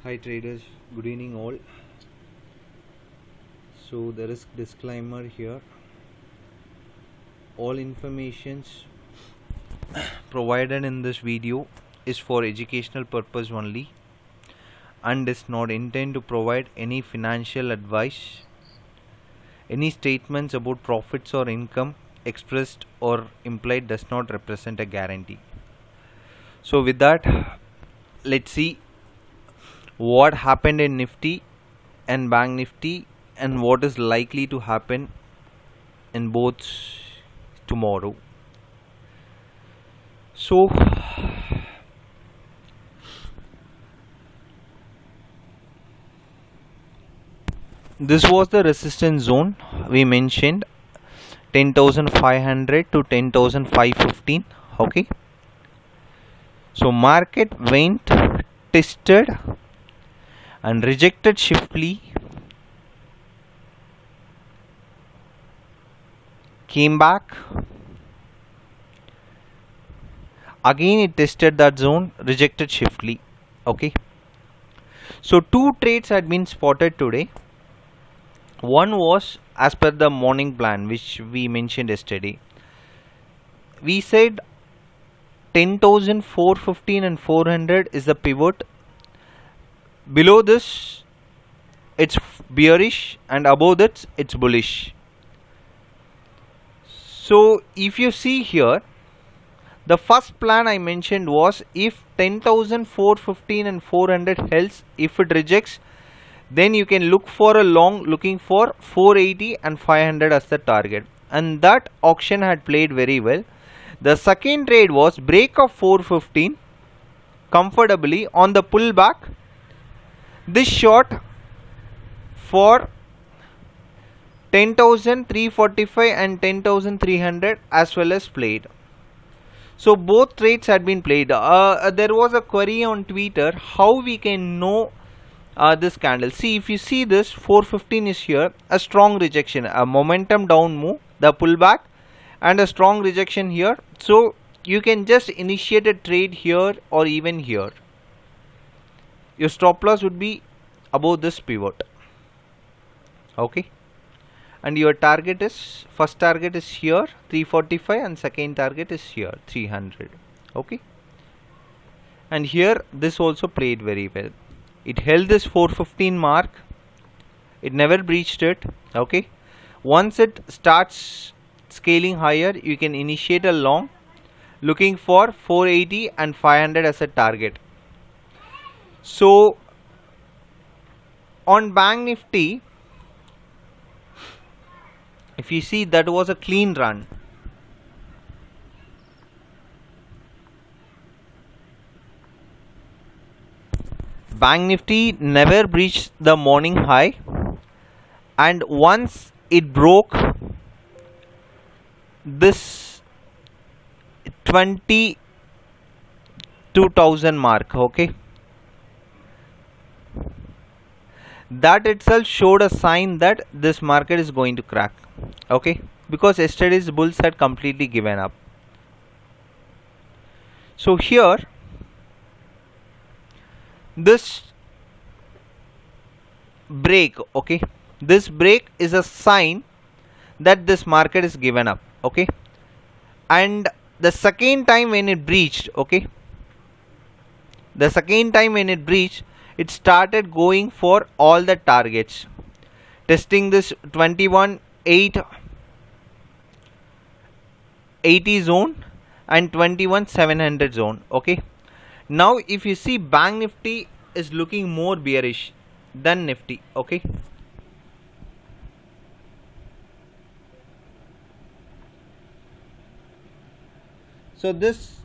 Hi traders, good evening all. So there is disclaimer here. All informations provided in this video is for educational purpose only and is not intended to provide any financial advice. Any statements about profits or income expressed or implied does not represent a guarantee. So with that, let's see what happened in Nifty and Bank Nifty and what is likely to happen in both tomorrow. So this was the resistance zone we mentioned, 10,500 to 10,515. Okay, so market went, tested and rejected swiftly, came back again, it tested that zone, rejected swiftly. Okay, so two trades had been spotted today. One was as per the morning plan which we mentioned yesterday. We said 10,415 and 400 is the pivot. Below this it's bearish and above that it's bullish. So if you see here, the first plan I mentioned was if 10,415 and 400 holds, if it rejects, then you can look for a long, looking for 480 and 500 as the target, and that auction had played very well. The second trade was break of 415 comfortably on the pullback. This short for 10,345 and 10,300 as well as played. So both trades had been played. There was a query on Twitter how we can know this candle. See, if you see this 415 is here, a strong rejection, a momentum down move, the pullback and a strong rejection here. So you can just initiate a trade here or even here. Your stop loss would be above this pivot. Okay, and your target is, first target is here 345 and second target is here 300. Okay, and here this also played very well. It held this 415 mark, it never breached it. Okay, once it starts scaling higher, you can initiate a long looking for 480 and 500 as a target. So on Bank Nifty, if you see, that was a clean run. Bank Nifty never breached the morning high, and once it broke this 22,000 mark, okay, that itself showed a sign that this market is going to crack. Okay, because yesterday's bulls had completely given up. So here this break, okay, this break is a sign that this market is given up. Okay, and the second time when it breached, okay, the second time when it breached, it started going for all the targets, testing this 21,880 zone and 21,700 zone. Okay, now if you see, Bank Nifty is looking more bearish than Nifty. Okay, so this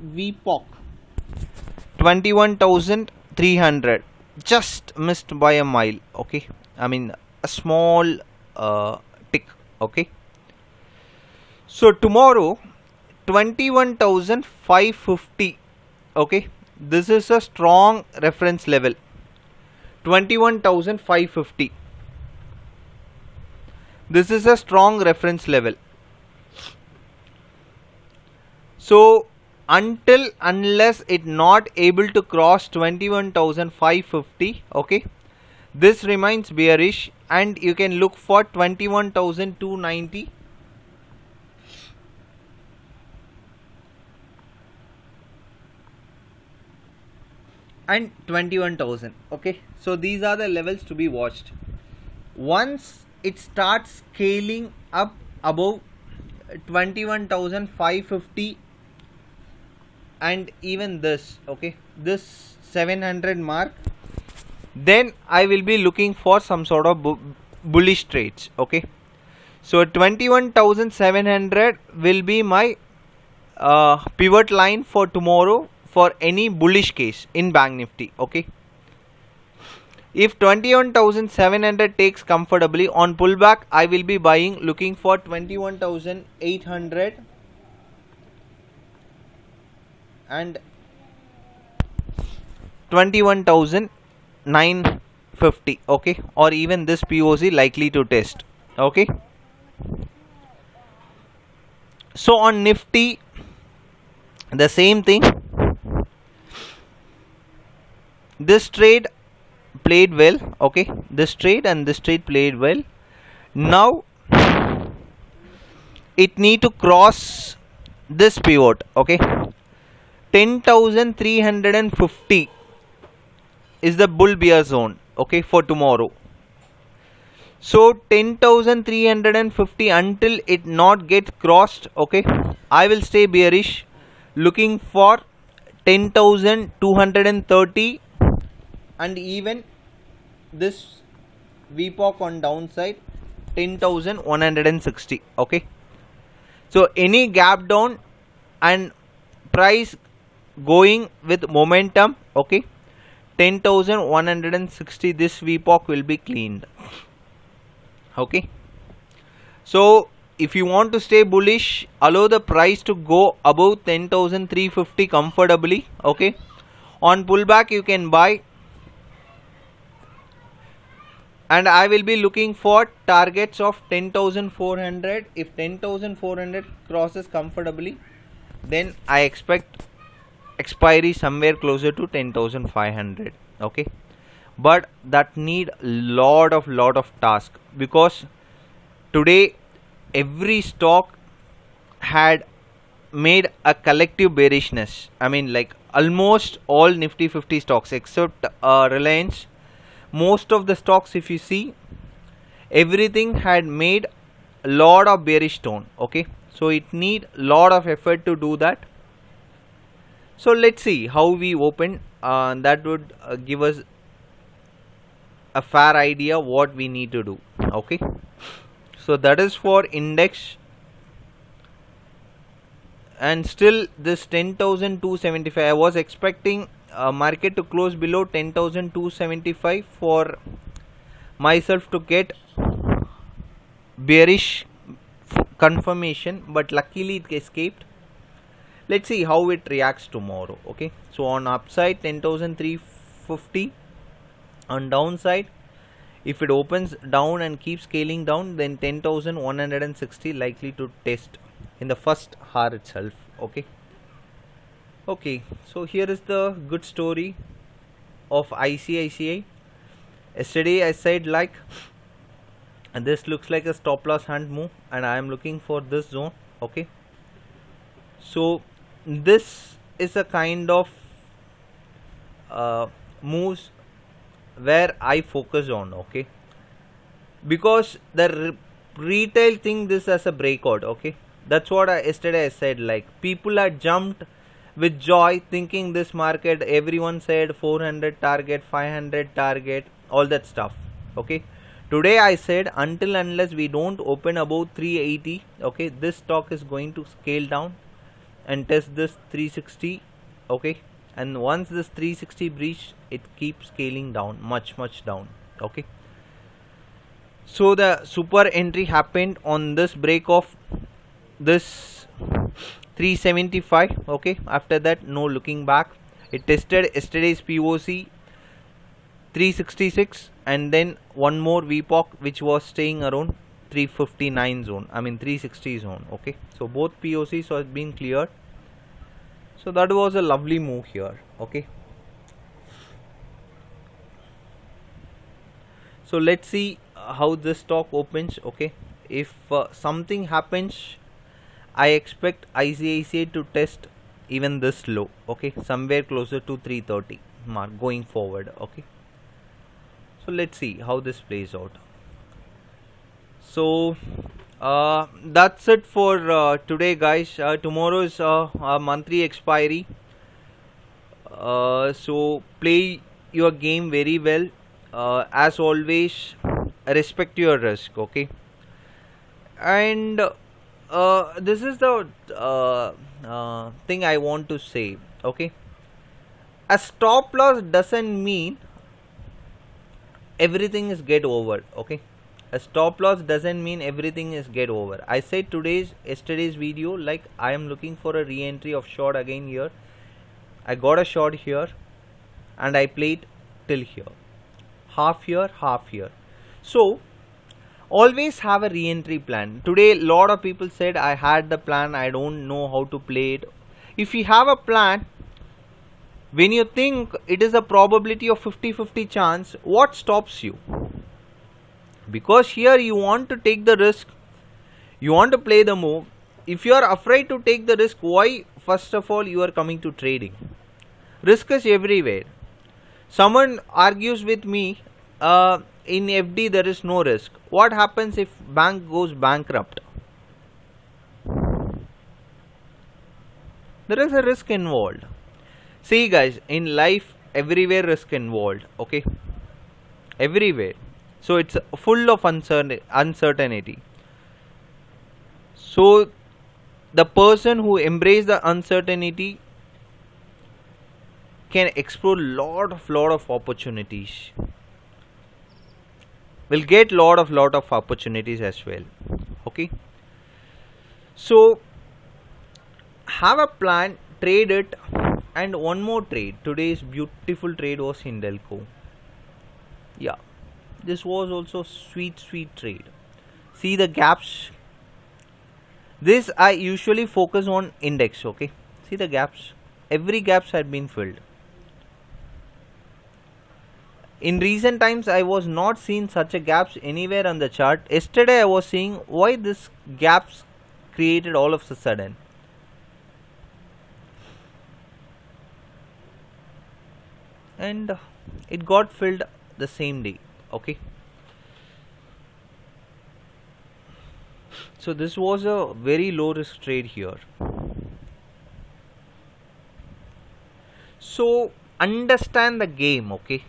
VPOC 21,300 just missed by a mile. Okay, I mean a small tick. Okay, so tomorrow 21,550. okay, this is a strong reference level, 21,550. this is a strong reference level. So until unless it not able to cross 21,550. Okay, this remains bearish, and you can look for 21,290 and 21,000. Okay, so these are the levels to be watched. Once it starts scaling up above 21,550 and even this, okay, this 700 mark, then I will be looking for some sort of bullish trades. Okay, so 21,700 will be my pivot line for tomorrow for any bullish case in Bank Nifty. Okay, if 21,700 takes comfortably on pullback, I will be buying, looking for 21,800 and 21,950. Okay, or even this POC likely to test. Okay, so on Nifty the same thing. This trade played well. Okay, this trade and this trade played well. Now it need to cross this pivot. Okay, 10,350 is the bull bear zone. Okay, for tomorrow. So 10,350 until it not get crossed. Okay, I will stay bearish, looking for 10,230 and even this VPOC on downside 10,160. Okay, so any gap down and price going with momentum, okay, 10,160, this VPOC will be cleaned. Okay, so if you want to stay bullish, allow the price to go above 10,350 comfortably. Okay, on pullback you can buy, and I will be looking for targets of 10,400. If 10,400 crosses comfortably, then I expect expiry somewhere closer to 10,500. Okay, but that need lot of task, because today every stock had made a collective bearishness. I mean, like almost all Nifty 50 stocks except Reliance, most of the stocks, if you see, everything had made a lot of bearish tone. Okay, so it need lot of effort to do that. So let's see how we open. That would give us a fair idea what we need to do. Okay, so that is for index, and still this 10,275. I was expecting market to close below 10,275 for myself to get bearish confirmation, but luckily it escaped. Let's see how it reacts tomorrow. Okay, so on upside 10,350, on downside if it opens down and keeps scaling down, then 10,160 likely to test in the first hour itself. Okay, okay, so here is the good story of ICICI. Yesterday I said, like, and this looks like a stop loss hand move, and I am looking for this zone. Okay, so this is a kind of moves where I focus on. Okay, because the retail think this as a breakout. Okay, that's what yesterday I said, like people are jumped with joy thinking this market, everyone said 400 target, 500 target, all that stuff. Okay, today I said until unless we don't open above 380, okay, this stock is going to scale down and test this 360. Okay, and once this 360 breach, it keeps scaling down, much down. Okay, so the super entry happened on this break of this 375. Okay, after that no looking back. It tested yesterday's POC 366 and then one more VPOC which was staying around 359 zone, I mean 360 zone. Okay, so both POCs have been cleared. So that was a lovely move here. Okay, so let's see how this stock opens. Okay, if something happens, I expect ICICI to test even this low. Okay, somewhere closer to 330 mark going forward. Okay, so let's see how this plays out. So that's it for today, guys. Tomorrow is a monthly expiry, so play your game very well. As always, respect your risk. Okay, and this is the thing I want to say. Okay, a stop loss doesn't mean everything is get over. Okay, a stop loss doesn't mean everything is get over. I said yesterday's video, like I am looking for a re-entry of short again here. I got a short here and I played till here, half here. So always have a re-entry plan. Today lot of people said I had the plan, I don't know how to play it. If you have a plan, when you think it is a probability of 50-50 chance, what stops you? Because here you want to take the risk, you want to play the move. If you are afraid to take the risk, why first of all you are coming to trading? Risk is everywhere. Someone argues with me, in FD there is no risk. What happens if bank goes bankrupt? There is a risk involved. See guys, in life everywhere risk involved. Okay, everywhere. So it's full of uncertainty. So the person who embrace the uncertainty can explore lot of opportunities, will get lot of opportunities as well. Okay, so have a plan, trade it. And one more trade, today's beautiful trade was Hindelco. Yeah, this was also sweet trade. See the gaps. This I usually focus on index. Okay, see the gaps, every gaps had been filled. In recent times I was not seeing such a gaps anywhere on the chart. Yesterday I was seeing why this gaps created all of a sudden. And it got filled the same day. Okay, so this was a very low risk trade here. So understand the game. Okay,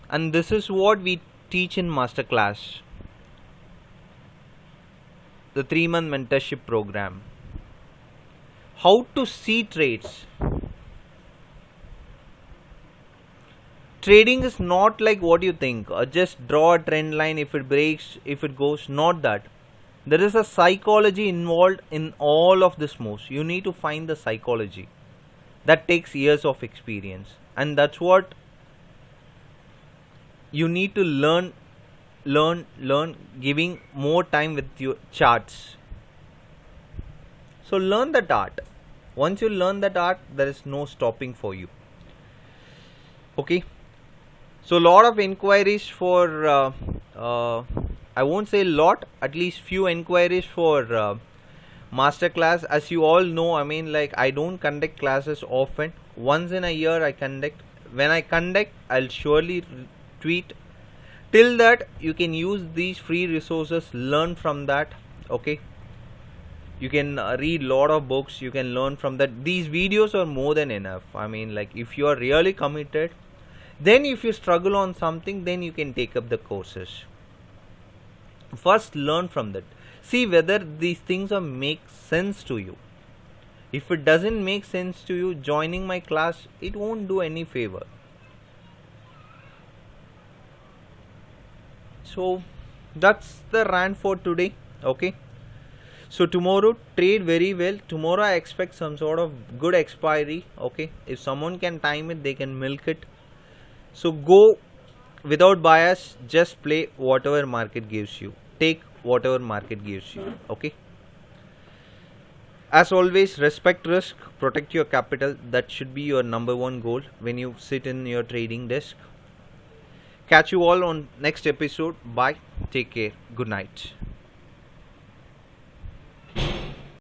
and this is what we teach in masterclass, the 3-month mentorship program. How to see trades. Trading is not like what you think, just draw a trend line, if it breaks, if it goes, not that. There is a psychology involved in all of this moves. You need to find the psychology. That takes years of experience, and that's what you need to learn, giving more time with your charts. So learn that art. Once you learn that art, there is no stopping for you. Okay, so lot of inquiries for I won't say lot, at least few inquiries for masterclass. As you all know, I mean, like, I don't conduct classes often. Once in a year I conduct. When I conduct, I'll surely tweet. Till that, you can use these free resources, learn from that. Okay, you can read lot of books, you can learn from that. These videos are more than enough. I mean, like, if you are really committed, then if you struggle on something, then you can take up the courses. First learn from that. See whether these things are make sense to you. If it doesn't make sense to you, joining my class, it won't do any favor. So that's the rant for today. Okay, so tomorrow trade very well. Tomorrow I expect some sort of good expiry. Okay, if someone can time it, they can milk it. So go without bias, just play whatever market gives you, take whatever market gives you. Okay, As always, respect risk, protect your capital. That should be your number one goal when you sit in your trading desk. Catch you all on next episode. Bye. Take care. Good night.